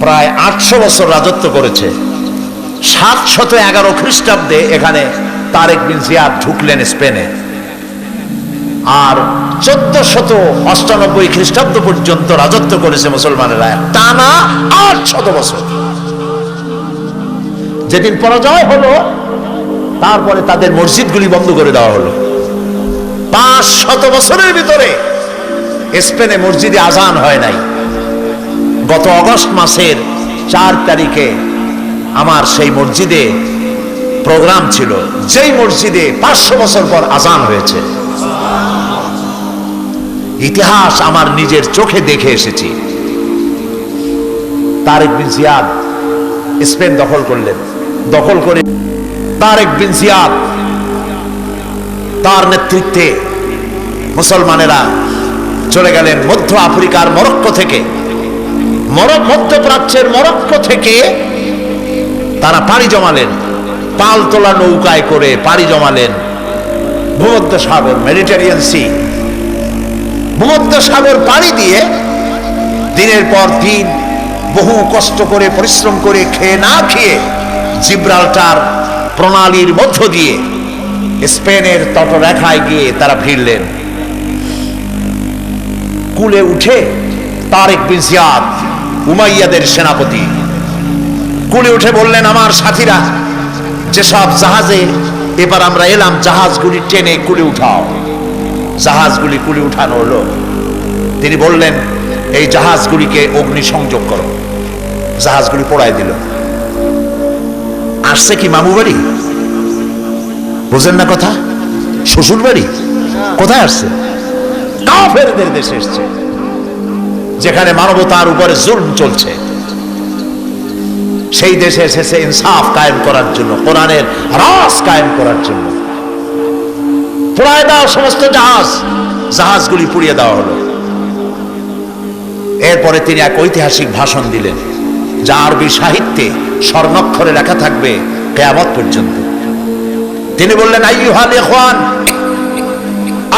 প্রায় 800 বছর রাজত্ব করেছে। 711 খ্রিস্টাব্দে এখানে তারেক বিন জিয়াদ ঢুকলেন স্পেনে, আর 1498 খ্রিস্টাব্দ পর্যন্ত রাজত্ব করেছে মুসলমানেরা টানা 800 বছর। যেদিন পরাজয় হলো তারপরে তাদের মসজিদগুলি বন্ধ করে দেওয়া হলো। 500 বছরের ভিতরে স্পেনে মসজিদে আজান হয় নাই। গত অগস্ট মাসের 4 তারিখে আমার সেই মসজিদে প্রোগ্রাম ছিল, যেই মসজিদে 500 বছর পর আজান হয়েছে। ইতিহাস আমার নিজের চোখে দেখে এসেছি। তারেক বিন জিয়াদ স্পেন দখল করলেন। দখল করে তারেক বিন জিয়াদ তার নেতৃত্বে মুসলমানেরা চলে গেলেন মধ্য আফ্রিকার মরক্কো থেকে, মধ্যপ্রাচ্যের মরক্কো থেকে তারা পাড়ি জমালেন, পালতোলা নৌকায় করে পাড়ি জমালেন ভূমধ্য সাগর, মেডিটেরিয়ান সি। ভূমধ্য সাগর পাড়ি দিয়ে দিনের পর দিন বহু কষ্ট করে পরিশ্রম করে খেয়ে না খেয়ে জিব্রাল্টার প্রণালীর মধ্য দিয়ে স্পেনের তটরেখায় গিয়ে তারা ফিরলেন। কুলে উঠে তারেক বিন জিয়াদ, উমাইয়াদের সেনাপতি, কুলে উঠে বললেন, আমার সাথীরা, যেসব জাহাজে এবার আমরা এলাম জাহাজগুলি টেনে কুলে উঠাও। জাহাজগুলি কুলে উঠানো হলো। তিনি বললেন, এই জাহাজগুলিকে অগ্নিসংযোগ করো। জাহাজগুলি পোড়ায় দিল। আসছে কি মামু বাড়ি? বুঝেন না কথা? শ্বশুর বাড়ি? কোথায় আসছে? কাফেরদের দেশে এসছে, যেখানে মানবতার উপরে জুলম চলছে। সেই দেশে এসেছে ইনসাফ কায়েম করার জন্য, কোরআনের রাজ কায়েম করার জন্য। পোড়ায় দেওয়া সমস্ত জাহাজগুলি পুড়িয়ে দেওয়া হলো। এরপরে তিনি এক ঐতিহাসিক ভাষণ দিলেন, যা আরবি সাহিত্যে স্বর্ণাক্ষরে লেখা থাকবে কিয়ামত পর্যন্ত। তিনি বললেন, আইয়ুহাল ইখওয়ান,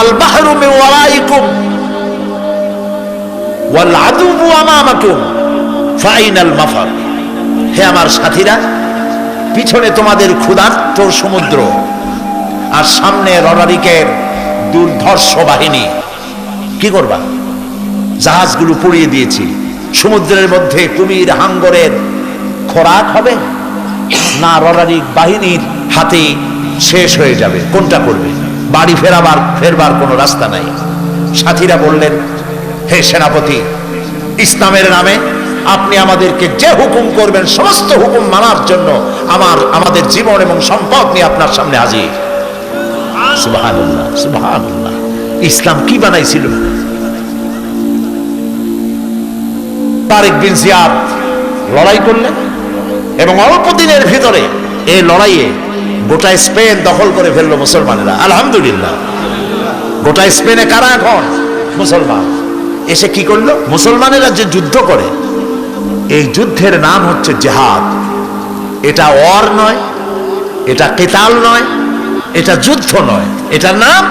আল বাহরু মিন ওয়ারাইকুম ওয়াল আদুবু আমামাকুম ফাইনাল মাফার। হে আমার সাথীরা, পিছনে তোমাদের ক্ষুধার্ত সমুদ্র আর সামনে রণারিকের দুর্ধর্ষ বাহিনী। কি করবা? জাহাজগুলো পুড়িয়ে দিয়েছি। সমুদ্রের মধ্যে কুমির হাঙ্গরের খোরাক হবে, না রণারিক বাহিনীর হাতে শেষ হয়ে যাবে? কোনটা করবে? বাড়ি ফেরবার কোনো রাস্তা নাই। সাথীরা বললেন, হে সেনাপতি, ইসলামের নামে আপনি আমাদেরকে যে হুকুম করবেন সমস্ত হুকুম মানার জন্য আমাদের জীবন এবং সম্পদ নিয়ে আপনার সামনে হাজির। সুবহানাল্লাহ, সুবহানাল্লাহ। ইসলাম কি বানাইছিল? তারেক বিন জিয়াদ লড়াই করলেন এবং অল্প দিনের ভিতরে এই লড়াইয়ে গোটা স্পেন দখল করে ফেললো মুসলমানেরা। আলহামদুলিল্লাহ। গোটা স্পেনে কারা এখন? মুসলমান। এসে কি করলো? মুসলমানেরা যে যুদ্ধ করে, এই যুদ্ধের নাম হচ্ছে জিহাদ। এটা ওয়ার নয়, এটা কিতাল নয়, এটা যুদ্ধ নয়, এটার নাম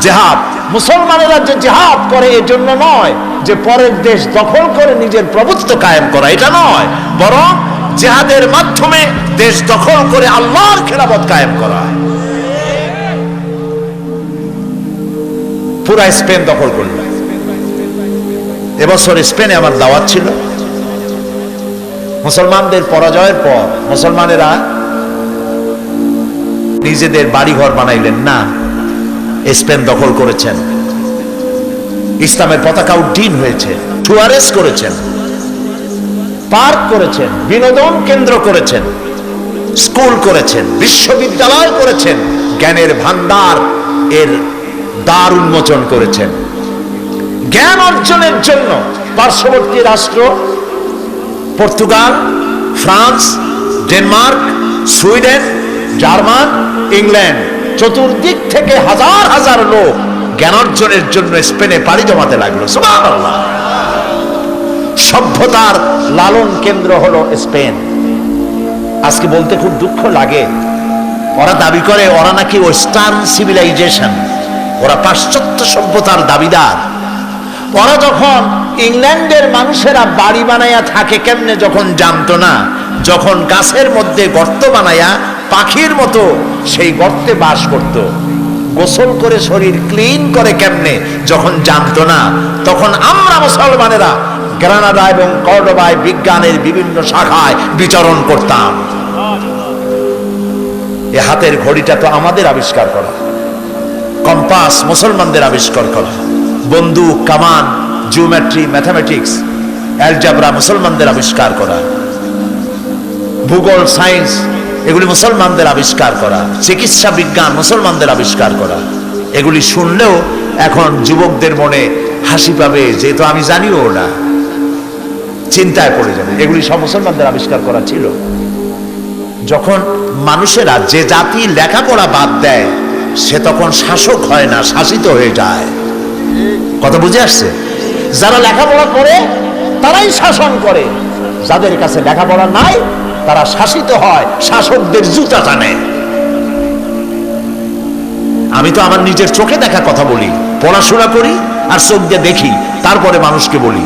জিহাদ। মুসলমানেরা যে জিহাদ করে এর জন্য নয় যে পরের দেশ দখল করে নিজের প্রভুত্ব কায়েম করা, এটা নয়, বরং জিহাদের মাধ্যমে দেশ দখল করে আল্লাহর খেলাফত কায়েম করা। পুরা স্পেন দখল করল। এবছর স্পেনে আমার দাওয়াত ছিল। মুসলমানদের পরাজয়ের পর মুসলমানেরা নিজেদের বাড়িঘর বানাইলেন না, স্পেন দখল করেছেন, ইসলামের পতাকা উড্ডীন হয়েছে, টুয়ারেস করেছেন, পার্ক করেছেন, বিনোদন কেন্দ্র করেছেন, স্কুল করেছেন, বিশ্ববিদ্যালয় করেছেন, জ্ঞানের ভান্ডার এর দ্বার উন্মোচন করেছেন। জ্ঞান অর্জনের জন্য পার্শ্ববর্তী রাষ্ট্র Portugal, France, Denmark, Sweden, German, England, চতুর্দিক থেকে হাজার হাজার লোক জ্ঞান অর্জনের জন্য স্পেনে পাড়ি জমাতে লাগলো। সুবহানাল্লাহ। সভ্যতার লালন কেন্দ্র হলো স্পেন। আজকে বলতে খুব দুঃখ লাগে, ওরা দাবি করে ওরা নাকি ওয়েস্টার্ন সিভিলাইজেশন, ওরা পাশ্চাত্য সভ্যতার দাবিদার। ওরা যখন ইংল্যান্ডের মানুষেরা বাড়ি বানাইয়া থাকে কেমনে যখন জানতো না, যখন গাছের মধ্যে গর্ত বানাইয়া পাখির মতো সেই গর্তে বাস করত, গোসল করে শরীর ক্লিন করে কেমনে যখন জানতো না, তখন আমরা মুসলমানেরা গ্রানাডা এবং কর্ডোবায় বিজ্ঞানের বিভিন্ন শাখায় বিচরণ করতাম। এ হাতের ঘড়িটা তো আমাদের আবিষ্কার করা, কম্পাস মুসলমানদের আবিষ্কার করা, বন্দুক, কামান, জিওমেট্রি, ম্যাথমেটিক্স, অ্যালজাবরা মুসলমানদের আবিষ্কার করা, ভূগোল, সায়েন্স এগুলি মুসলমানদের আবিষ্কার করা, চিকিৎসা বিজ্ঞান মুসলমানদের আবিষ্কার করা। এগুলি শুনলেও এখন যুবকদের মনে হাসি পাবে, যেহেতু আমি জানিও না, চিন্তায় পড়ে যাবে। এগুলি সব মুসলমানদের আবিষ্কার করা ছিল। যখন মানুষেরা, যে জাতি লেখাপড়া বাদ দেয় সে তখন শাসক হয় না, শাসিত হয়ে যায়। কথা বুঝে আসছে? যারা লেখাপড়া করে তারাই শাসন করে, যাদের কাছে লেখাপড়া নাই তারা শাসিত হয়, শাসকদের জুতা টানে। আমি তো আমার নিজের চোখে দেখা কথা বলি, পড়াশোনা করি আর চোখ দিয়ে দেখি, তারপরে মানুষকে বলি।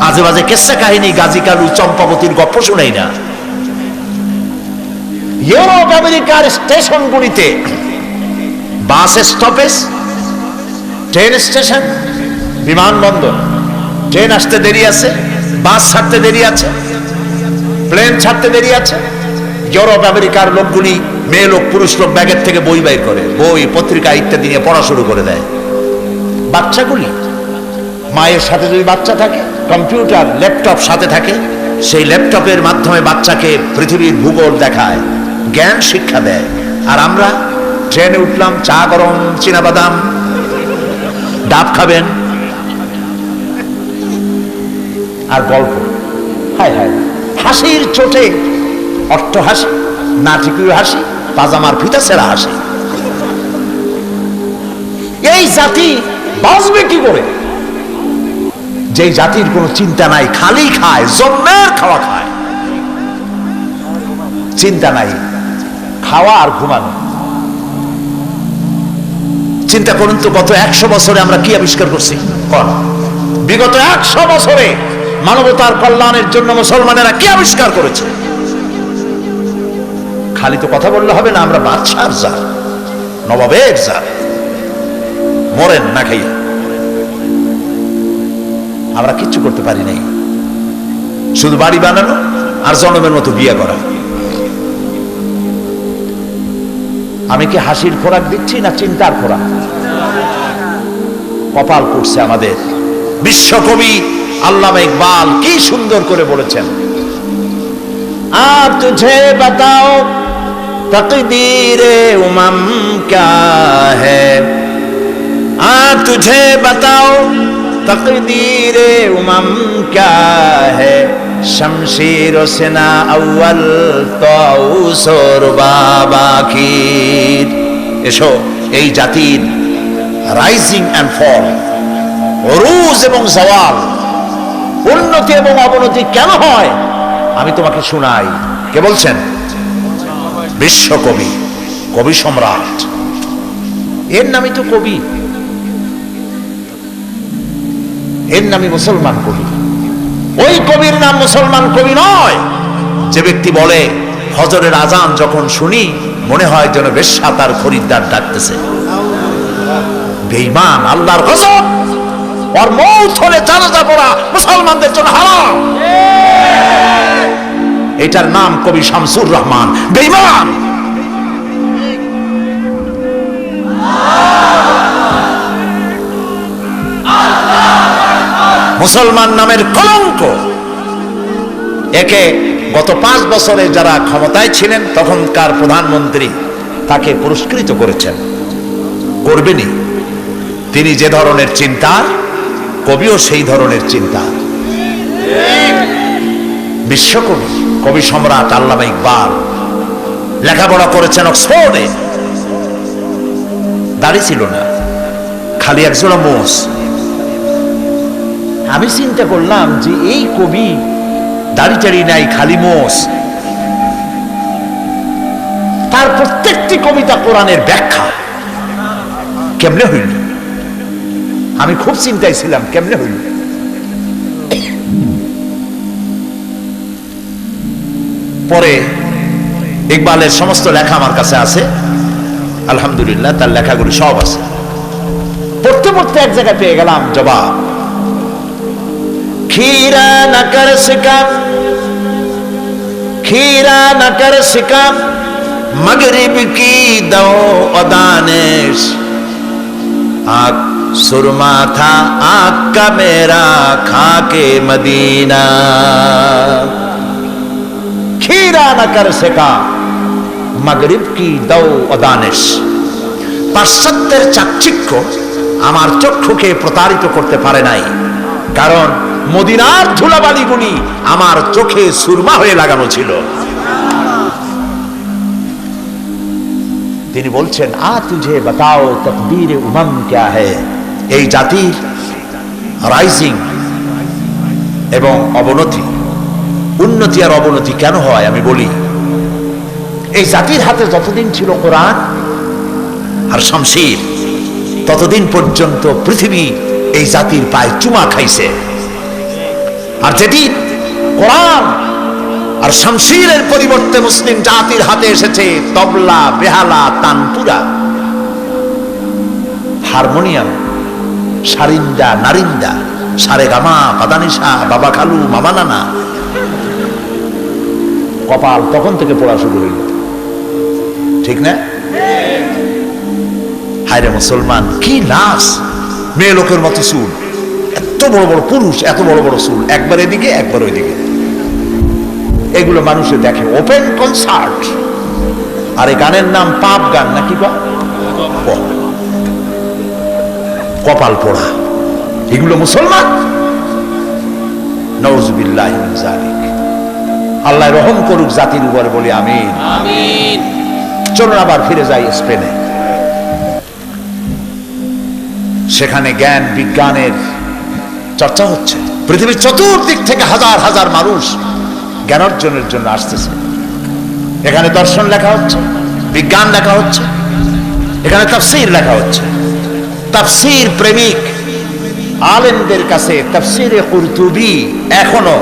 আজে বাজে কেসা কাহিনী, গাজী কালু, চম্পাবতীর গল্প শুনাই না। ইউরোপ আমেরিকার স্টেশনগুলিতে বাস স্টপেজ, ট্রেন স্টেশন, বিমানবন্দর, ট্রেন আসতে দেরি আছে, বাস ছাড়তে দেরি আছে, প্লেন ছাড়তে দেরি আছে। ইউরোপ আমেরিকার লোকগুলি, মেয়ে লোক পুরুষ লোক, ব্যাগের থেকে বই বাইর করে, বই পত্রিকা ইত্যাদি নিয়ে পড়া শুরু করে দেয়। বাচ্চাগুলি, মায়ের সাথে যদি বাচ্চা থাকে, কম্পিউটার, ল্যাপটপ সাথে থাকে, সেই ল্যাপটপের মাধ্যমে বাচ্চাকে পৃথিবীর ভূগোল দেখায়, জ্ঞান শিক্ষা দেয়। আর আমরা ট্রেনে উঠলাম, চা গরম, চীনাবাদাম, ডাব খাবেন আর গল্প। হায় হায়, হাসির চোটে অট্ট হাসি, নাটকীয় হাসি, পাজামার ফিতা ছেঁড়া হাসি। এই জাতি বাঁচবে কি করে? যে জাতির কোনো চিন্তা নাই, খালি খায়, জন্মের খাওয়া খায়, চিন্তা নাই, খাওয়া আর ঘুমানো। চিন্তা করুন তো, গত 100 বছরে আমরা কি আবিষ্কার করছি? কোন বিগত 100 বছরে মানবতার কল্যাণের জন্য মুসলমানেরা কি আবিষ্কার করেছে? খালি তো কথা বললে হবে না। আমরা বাদশার জাত, নবাবের জাত, মরেন না খাইয়া। আমরা কিচ্ছু করতে পারি নাই, শুধু বাড়ি বানানো আর জনমের মতো বিয়ে করা। আমি কি হাসির খোরাক দিচ্ছি না চিন্তার খোরাক? কপাল পুড়ছে আমাদের। বিশ্বকবি আল্লামা ইকবাল কি সুন্দর করে বলেছেন, আর তুঝে বাতাও তকদীরে উমম ক্যা হ্যায়, আর তুঝে বাতাও তকদীরে উমম ক্যা হ্যায়, শমশীর ও সেনা আউয়াল তাউস ওর বাবাখির। এসো, এই জাতির রাইজিং অ্যান্ড ফল, রুজ এবং জাওয়াল, উন্নতি এবং অবনতি কেন হয় আমি তোমাকে শোনাই। কে বলছেন? বিশ্বকবি, কবি সম্রাট। এর নামই তো কবি, এর নামই মুসলমান কবি। ওই কবির নাম মুসলমান কবি নয় যে ব্যক্তি বলে ফজরের আজান যখন শুনি মনে হয় যেন বেশ্যা তার খরিদ্দার ডাকতেছে। বেঈমান, আল্লাহর কসম, ওর মৌত হলে জানাজা পড়া মুসলমানদের জন্য হারাম। এটার নাম কবি শামসুর রহমান। বেঈমান, মুসলমান নামের কলঙ্ক। একে গত 5 বছরে যারা ক্ষমতায় ছিলেন তখনকার প্রধানমন্ত্রী তাকে পুরস্কৃত করেছেন, করবেনই। তিনি যে ধরনের চিন্তা, কবিও সেই ধরনের চিন্তা। বিশ্বকবি, কবি সম্রাট আল্লামা ইকবাল লেখাপড়া করেছেন অক্সফোর্ডে। দাড়ি ছিল না, খালি একজোড়া মোষ। আমি চিন্তা করলাম যে এই কবি দাড়ি টাড়ি নাই, খালি মোষ, তার প্রত্যেকটি কবিতা কোরআনের ব্যাখ্যা। কেমনে হইল? আমি খুব চিন্তায় ছিলাম কেমনে হইল। পরে ইকবালের সমস্ত লেখা আমার কাছে আছে, আলহামদুলিল্লাহ, তার লেখাগুলি সব আছে। পড়তে পড়তে এক জায়গায় পেয়ে গেলাম জবাব, खीरा न कर सिका, खीरा न कर सिका, मगरिब की दो अदानिश, आँख सुरमा था आँख का मेरा खाके मदीना। खीरा न कर सिका, मगरिब की दो अदानिश। পাশ্চাত্যের চাকচিক্য আমার চক্ষুকে প্রতারিত করতে পারে নাই, কারণ মদিনার ধুলাবালিগুলি আমার চোখে সুরমা হয়ে লাগানো ছিল। তিনি বলছেন, আ তুঝে বাতাও তকদীর উমম ক্যা হ্যায়। এই জাতির রাইজিং এবং অবনতি, উন্নতি আর অবনতি কেন হয় আমি বলি। এই জাতির হাতে যতদিন ছিল কোরআন আর শামশির, ততদিন পর্যন্ত পৃথিবী এই জাতির পায়ে চুমা খাইছে। আর যেদিন কোরআন আর শামশিরের পরিবর্তে মুসলিম জাতির হাতে এসেছে তবলা, বেহালা, তানপুরা, হারমোনিয়াম, সারিন্দা, নারিন্দা, সারেগামা, পাদানিসা, বাবা খালু, মামা নানা, কপাল তখন থেকে পড়া শুরু হইল, ঠিক না? হায়রে মুসলমান, কি নাচ! মেয়ে লোকের মতো চুল, এত বড় বড় পুরুষ, এত বড় বড় চুল, একবার এদিকে একবার ওইদিকে। এগুলো মানুষে দেখে, ওপেন কনসার্ট। আর এই গানের নাম পাপ গান নাকি? কপাল পোড়া, এগুলো মুসলমান? নাউযুবিল্লাহি মিন যালিক। আল্লাহ রহম করুক জাতির উপরে, বলি আমিন। আমিন। চলুন আবার ফিরে যাই স্পেনে। সেখানে জ্ঞান বিজ্ঞানের চর্চা হচ্ছে। পৃথিবীর চতুর্দিক থেকে হাজার হাজার মানুষ জ্ঞান অর্জনের জন্য আসতেছে। এখানে দর্শন লেখা হচ্ছে, বিজ্ঞান লেখা হচ্ছে, এখানে তাফসীর লেখা হচ্ছে। তাফসীর প্রেমিক আলেমদের কাছে তাফসীরে কুরতুবী এখনো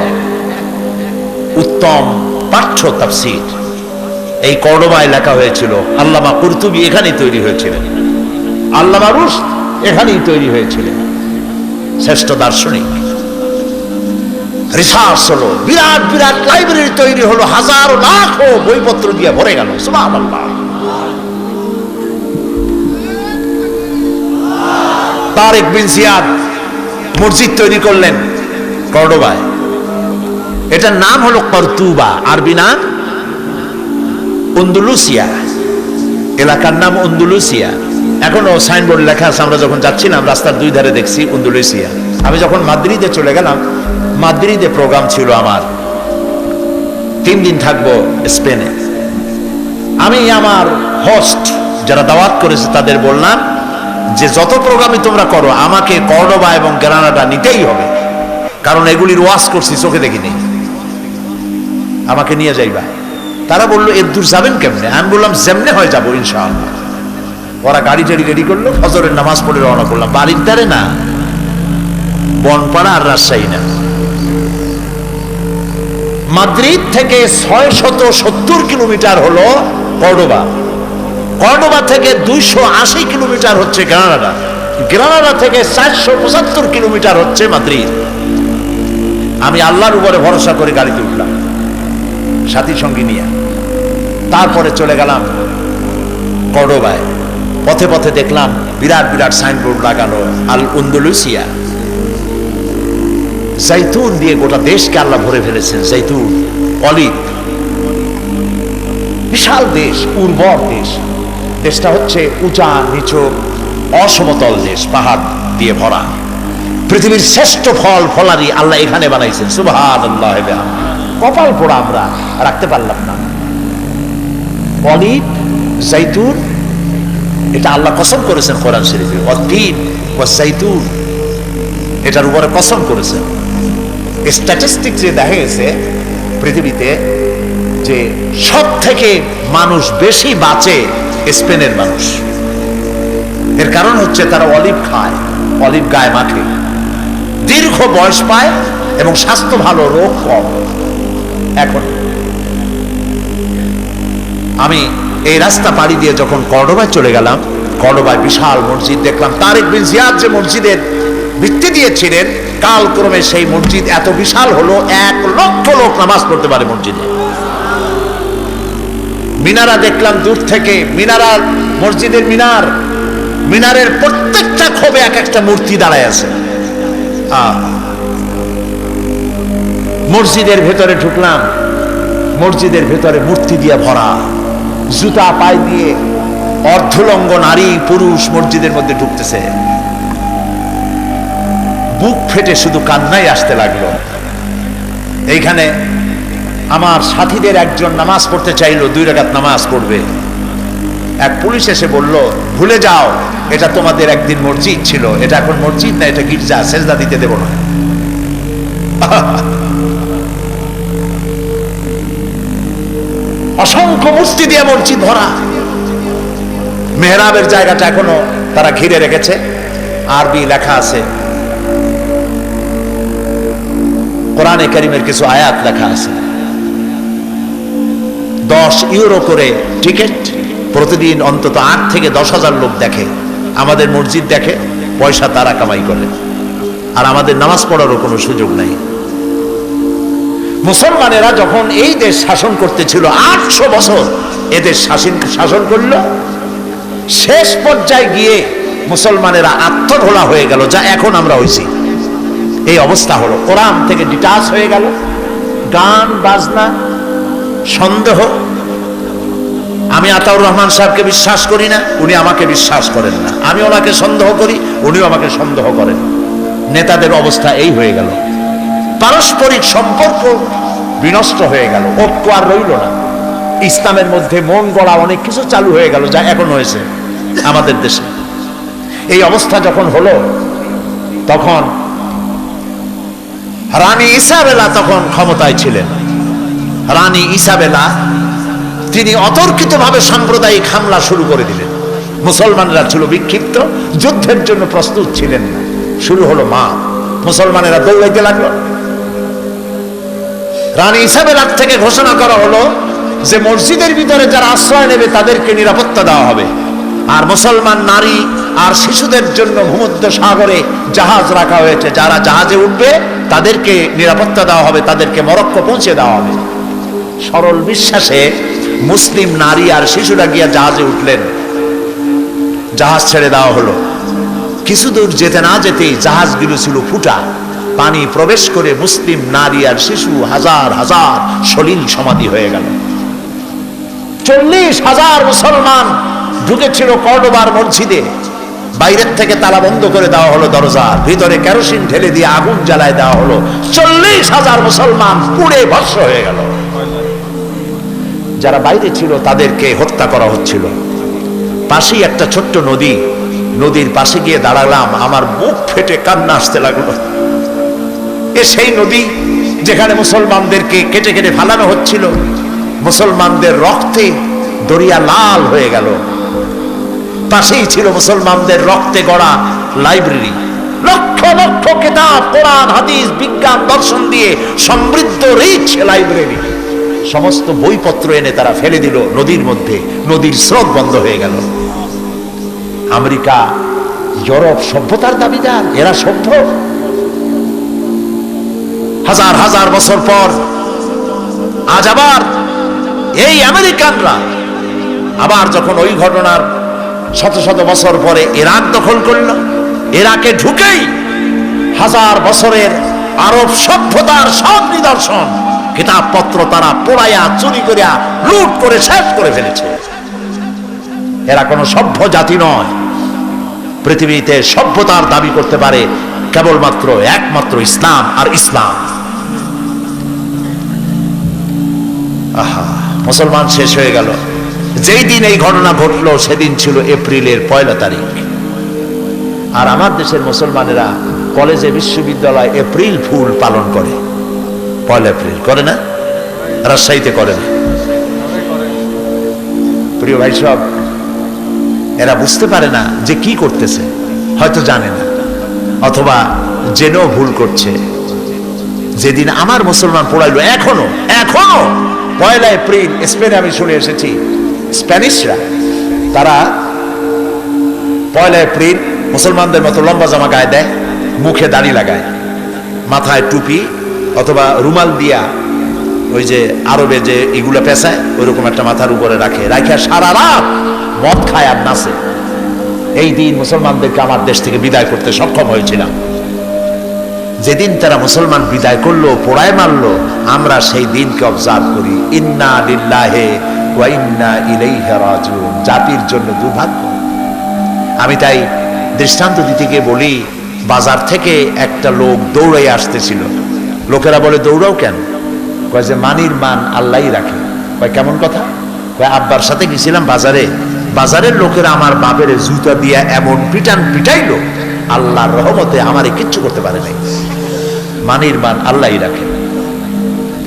উত্তম পাঠ্য তাফসীর। এই কর্ডোবায় লেখা হয়েছিল। আল্লামা কুরতুবী এখানেই তৈরি হয়েছিলেন, আল্লামা রুশদ এখানেই তৈরি হয়েছিলেন। শ্রেষ্ঠ দার্শনিক। রিসার্চ হলো, বিরাট বিরাট লাইব্রেরি তৈরি হলো, হাজারো লাখো বইপত্র দিয়ে ভরে গেল। সুবহানাল্লাহ। তারেক বিন জিয়াদ মসজিদ তৈরি করলেন কর্ডোবায়। এটার নাম হলো কর্তুবা, আরবি নাম আন্দালুসিয়া, এলাকার নাম আন্দালুসিয়া। এখনো সাইনবোর্ড লেখা আছে, আমরা যখন যাচ্ছিলাম রাস্তার দুই ধারে দেখছি আন্দালুসিয়া। আমি যখন মাদ্রিদে চলে গেলাম, মাদ্রিদে প্রোগ্রাম ছিল আমার, 3 দিন থাকবো স্পেনে। আমি আমার হোস্ট যারা দাওয়াত করেছে তাদের বললাম যে যত প্রোগ্রামই তোমরা করো, আমাকে কর্ডোবা এবং গ্রানাডা নিতেই হবে, কারণ এগুলির ওয়াজ করছি, চোখে দেখিনি, আমাকে নিয়ে যাইবা। তারা বললো এর দূর যাবেন কেমনে? আমি বললাম যেমনে হয় যাবো ইনশাআল্লাহ। ওরা গাড়ি টাড়ি রেডি করলো, ফজরের নামাজ পড়ে রওনা করলাম। বাড়ির ধারে না, বনপাড়া আর রাজশাহী না, মাদ্রিদ থেকে 670 কিলোমিটার হলো কর্ডোবা। কর্ডোবা থেকে 280 কিলোমিটার হচ্ছে গ্রানাডা। গ্রানাডা থেকে 475 কিলোমিটার হচ্ছে মাদ্রিদ। আমি আল্লাহর উপরে ভরসা করে গাড়িতে উঠলাম সাথী সঙ্গী নিয়ে। তারপরে চলে গেলাম কর্ডোবায়। পথে পথে দেখলাম বিরাট বিরাট সাইনবোর্ড লাগানো, আল আন্দালুসিয়া। জাইতুন দিয়ে গোটা দেশকে আল্লাহ ভরে ফেলেছেন। জাইতুন, অলিভ, বিশাল দেশ, উর্বর দেশ। দেশটা হচ্ছে উঁচা নিচু অসমতল দেশ, পাহাড় দিয়ে ভরা। পৃথিবীর শ্রেষ্ঠ ফল ফলারি আল্লাহ এখানে বানাইছেন। সুবহানাল্লাহ। কপাল পোড়া, আমরা রাখতে পারলাম না। অলিভ, জাইতুন, এটা আল্লাহ কসম করেছেন কোরআন শরীফে, ওয়াতিন ওয়াজাইতুন, এটার উপরে কসম করেছেন। স্ট্যাটিস্টিক যে দেখা গেছে পৃথিবীতে যে সব থেকে মানুষ বেশি বাঁচে স্পেনের মানুষ। এর কারণ হচ্ছে তারা অলিভ খায়, অলিভ গায়ে মাখে, দীর্ঘ বয়স পায় এবং স্বাস্থ্য ভালো, রোগ কম। এখন আমি এই রাস্তা পাড়ি দিয়ে যখন কর্ডোবায় চলে গেলাম, কর্ডোবায় বিশাল মসজিদ দেখলাম। তারেক বিন জিয়াদ যে মসজিদের ভিত্তি দিয়েছিলেন, কালক্রমে সেই মসজিদ এত বিশাল হলো, 1 লক্ষ লোক নামাজ পড়তে পারে মসজিদে। মিনারা দেখলাম দূর থেকে, মিনারার মসজিদের মিনারের প্রত্যেকটা খোপে এক একটা মূর্তি দাঁড়ায় আছে। মসজিদের ভেতরে ঢুকলাম, মসজিদের ভেতরে মূর্তি দিয়ে ভরা, জুতা পায়ে দিয়ে অর্ধলঙ্গ নারী পুরুষ মসজিদের মধ্যে ঢুকতেছে। বুক ফেটে শুধু কান্নাই আসতে লাগলো। এইখানে আমার সাথীদের একজন নামাজ পড়তে চাইলো, 2 রাকাত নামাজ পড়বে। এক পুলিশ এসে বলল, ভুলে যাও, এটা তোমাদের একদিন মসজিদ ছিল, এটা এখন মসজিদ না, এটা গির্জা, সেজদা দিতে দেব না। অসংখ্য মূর্তি দিয়ে মসজিদ ভরা। মেহরাবের জায়গাটা এখনো তারা ঘিরে রেখেছে, আরবি লেখা আছে, কোরআনে কারীমের কিছু আয়াত লেখা আছে। 10 ইউরো করে টিকিট, প্রতিদিন অন্তত 8 থেকে 10,000 লোক দেখে। আমাদের মসজিদ দেখে, পয়সা তারা কামাই করে, আর আমাদের নামাজ পড়ারও কোনো সুযোগ নাই। মুসলমানেরা যখন এই দেশ শাসন করতেছিল, 800 বছর এদের শাসন করলো, শেষ পর্যায়ে গিয়ে মুসলমানেরা আত্মধোলা হয়ে গেল, যা এখন আমরা হইছি। এই অবস্থা হলো, কোরআন থেকে ডিটাচ হয়ে গেল, গান বাজনা, সন্দেহ। আমি আতাউর রহমান সাহেবকে বিশ্বাস করি না, উনি আমাকে বিশ্বাস করেন না। আমি ওনাকে সন্দেহ করি, উনিও আমাকে সন্দেহ করেন। নেতাদের অবস্থা এই হয়ে গেল, পারস্পরিক সম্পর্ক বিনষ্ট হয়ে গেল, ঐক্য আর রইল না। ইসলামের মধ্যে মন গড়া অনেক কিছু চালু হয়ে গেল, যা এখন হয়েছে আমাদের দেশে। এই অবস্থা যখন হলো, তখন রানী ইসাবেলা তখন ক্ষমতায় ছিলেন। রানী ইসাবেলা তিনি অতর্কিতভাবে সাম্প্রদায়িক হামলা শুরু করে দিলেন। মুসলমানরা ছিল বিক্ষিপ্ত, যুদ্ধের জন্য প্রস্তুত ছিলেন না। শুরু হলো মুসলমানেরা দৌড়াইতে লাগলো। রানী ইসাবেলার থেকে ঘোষণা করা হলো যে মসজিদের ভিতরে যারা আশ্রয় নেবে তাদেরকে নিরাপত্তা দেওয়া হবে, আর মুসলমান নারী আর শিশুদের জন্য ভূমধ্য সাগরে জাহাজ রাখা হয়েছে, যারা জাহাজে উঠবে তাদেরকে নিরাপত্তা দেওয়া হবে, তাদেরকে মরক্কো পৌঁছে দেওয়া হবে। সরল বিশ্বাসে মুসলিম নারী আর শিশুরা গিয়া জাহাজে উঠলেন, জাহাজ ছেড়ে দেওয়া হলো। কিছু দূর যেতে না যেতেই জাহাজগুলো ছিল ফুটা, পানি প্রবেশ করে মুসলিম নারী আর শিশু হাজার হাজার সলিল সমাধি হয়ে গেল। 40,000 মুসলমান ঢুকেছিল কর্ডোবার মসজিদে। বাইরের থেকে তালা বন্ধ করে দেওয়া হলো দরজা, ভিতরে কেরোসিন ঢেলে দিয়ে আগুন জ্বালায় দেওয়া হলো। 40,000 মুসলমান পুড়ে ভস্ম হয়ে গেল। যারা বাইরে ছিল তাদেরকে হত্যা করা হচ্ছিল। পাশেই একটা ছোট্ট নদী, নদীর পাশে গিয়ে দাঁড়ালাম, আমার বুক ফেটে কান্না আসতে লাগলো। সেই নদী যেখানে মুসলমানদেরকে কেটে কেটে ফালানো হচ্ছিল, মুসলমানদের রক্তে দরিয়া লাল হয়ে গেল। পাশেই ছিল মুসলমানদের রক্তে গড়া লাইব্রেরি, লক্ষ লক্ষ কিতাব, কোরআন হাদিস বিজ্ঞান দর্শন দিয়ে সমৃদ্ধ রিচ লাইব্রেরি। সমস্ত বইপত্র এনে তারা ফেলে দিল নদীর মধ্যে, নদীর স্রোত বন্ধ হয়ে গেল। আমেরিকা, ইউরোপ সভ্যতার দাবিদার, এরা সভ্য। হাজার হাজার বছর পর আজ আবার এই আমেরিকানরা আবার যখন ওই ঘটনার শত শত বছর পরে ইরাক দখল করল, ইরাকে ঢুকেই হাজার বছরের আরব সভ্যতার সব নিদর্শন কিতাবপত্র তারা পোড়াইয়া চুরি করিয়া লুট করে শেষ করে ফেলেছে। এরা কোনো সভ্য জাতি নয়। পৃথিবীতে সভ্যতার দাবি করতে পারে কেবলমাত্র একমাত্র ইসলাম আর ইসলাম। আহা, মুসলমান শেষ হয়ে গেল। যেই দিন এই ঘটনা ঘটলো সেদিন ছিল এপ্রিলের 1 তারিখ। আর আমার দেশের মুসলমানেরা কলেজে বিশ্ববিদ্যালয় এপ্রিল ফুল পালন করে। 1 এপ্রিল করে না? রাজশাহীতে করে না? প্রিয় ভাই সব, এরা বুঝতে পারে না যে কি করতেছে, হয়তো জানে না, অথবা জেনেও ভুল করছে। যেদিন আমার মুসলমান পড়াইলো, এখনো 1 এপ্রিল স্পেনে আমি শুনে এসেছি, স্প্যানিশরা তারা 1 এপ্রিল মুসলমানদের মতো লম্বা জামা গায়ে দেয়, মুখে দাড়ি লাগায়, মাথায় টুপি অথবা রুমাল দিয়া ওই যে আরবে যে এগুলো পেঁচায় ওইরকম একটা মাথার উপরে রাখে, রাখে সারা রাত মদ খায় আর নাচে। এই দিন মুসলমানদেরকে আমার দেশ থেকে বিদায় করতে সক্ষম হয়েছিলাম। যেদিন তারা মুসলমান বিদায় করলো, পোড়ায় মারলো, আমরা সেই দিনকে অবজার্ভ করি। ইন্না লিল্লাহি ওয়া ইন্না ইলাইহি রাজিউন। জাতির জন্য দুর্ভাগ্য। আমি তাই দৃষ্টান্ত দিতে গিয়ে বলি, বাজার থেকে একটা লোক দৌড়াই আসতেছিল। লোকেরা বলে দৌড়াও কেন? কয় যে মানির মান আল্লাহই রাখে। কয় কেমন কথা? কয় আব্বার সাথে গেছিলাম বাজারে, বাজারের লোকেরা আমার বাপের জুতা দিয়া এমন পিটাইলো, আল্লাহর রহমতে আমারে কিচ্ছু করতে পারে নাই। মানির মান আল্লাহই রাখে।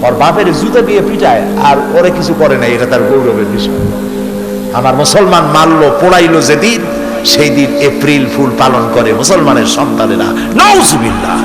ওর বাপের জুতা দিয়ে পিটায় আর ওরে কিছু করে নাই, এটা তার গৌরবের বিষয়। আমার মুসলমান মারলো, পোড়াইলো যেদিন, সেই দিন এপ্রিল ফুল পালন করে মুসলমানের সন্তানেরা। নাউজুবিল্লাহ।